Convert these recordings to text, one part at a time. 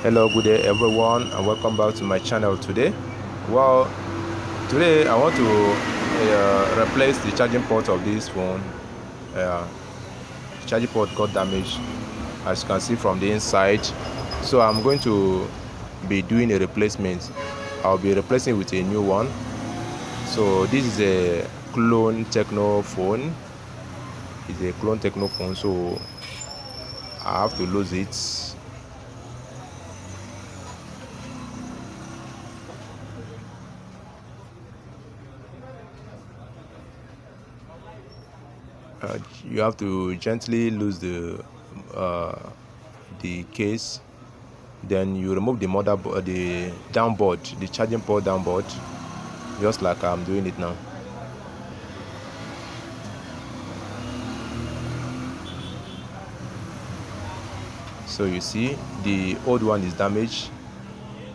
Hello, good day everyone, and welcome back to my channel today. Well, today I want to replace the charging port of this phone. The charging port got damaged, as you can see from the inside, so I'm going to be doing a replacement. I'll be replacing with a new one. So this is a clone TECNO phone. It's a clone TECNO phone, so I have to lose it. You have to gently lose the case, then you remove the motherboard, the downboard, the charging port downboard, just like I'm doing it now. So you see the old one is damaged.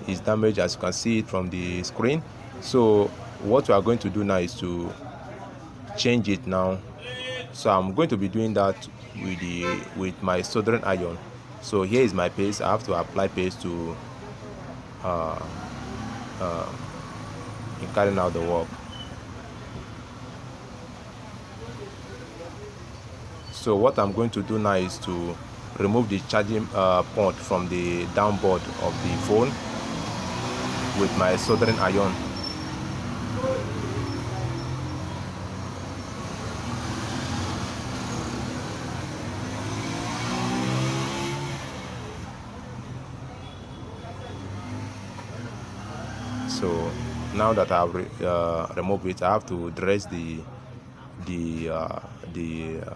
Is damaged, as you can see it from the screen. So what we are going to do now is to change it now. So I'm going to be doing that with my soldering iron. So here is my paste. I have to apply paste to in carrying out the work. So what I'm going to do now is to remove the charging port from the downboard of the phone with my soldering iron. So now that I've removed it, I have to dress the uh, the uh,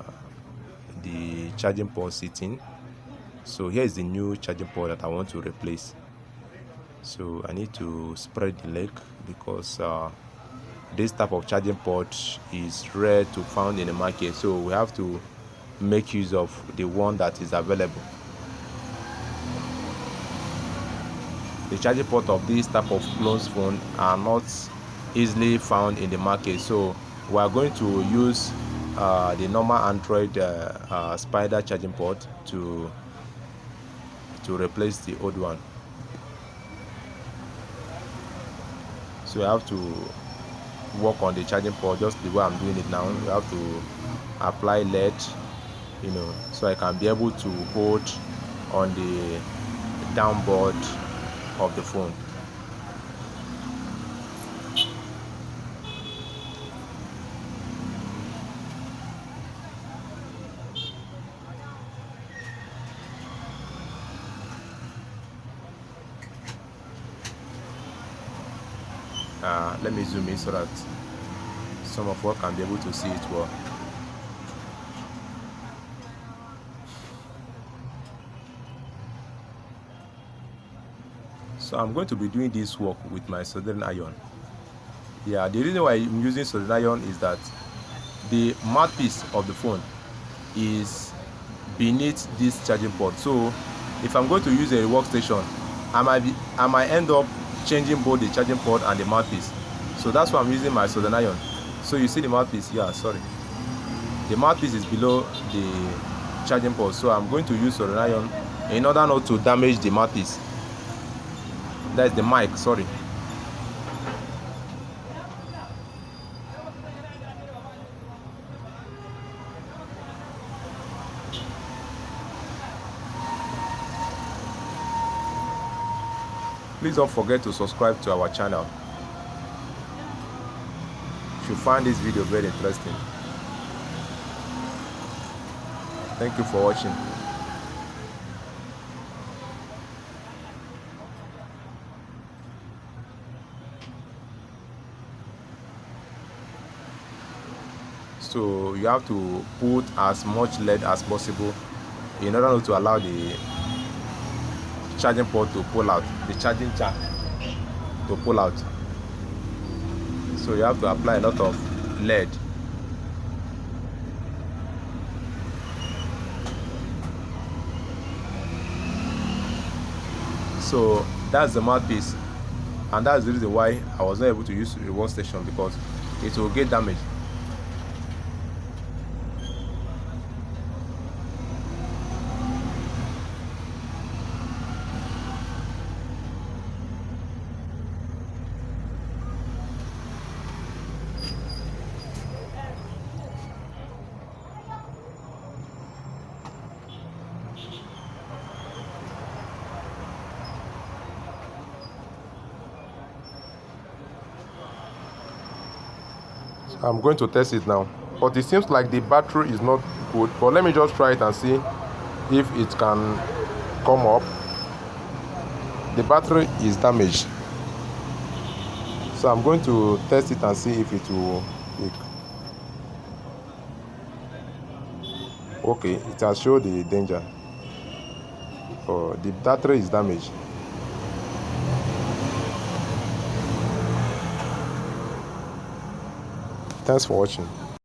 the charging port sitting. So here is the new charging port that I want to replace. So I need to spread the leg because this type of charging port is rare to found in the market. So we have to make use of the one that is available. The charging port of this type of closed phone are not easily found in the market, so we are going to use the normal Android spider charging port to replace the old one. So we have to work on the charging port just the way I'm doing it now. We have to apply lead, so I can be able to hold on the downboard of the phone. Let me zoom in so that some of us can be able to see it well. So I'm going to be doing this work with my soldering iron. Yeah, the reason why I'm using soldering iron is that the mouthpiece of the phone is beneath this charging port. So if I'm going to use a workstation, I might end up changing both the charging port and the mouthpiece. So that's why I'm using my soldering iron. So you see the mouthpiece, the mouthpiece is below the charging port, so I'm going to use soldering iron in order not to damage the mouthpiece. That's the mic, sorry. Please don't forget to subscribe to our channel if you find this video very interesting. Thank you for watching. So you have to put as much lead as possible in order not to allow the charging port to pull out, the charging jack to pull out. So you have to apply a lot of lead. So that's the mouthpiece, and that's the reason why I was not able to use the workstation, because it will get damaged. I'm going to test it now, but it seems like the battery is not good. But let me just try it and see if it can come up. The battery is damaged, so I'm going to test it and see if it will pick. Okay, it has showed the danger. Oh, the battery is damaged. Thanks for watching.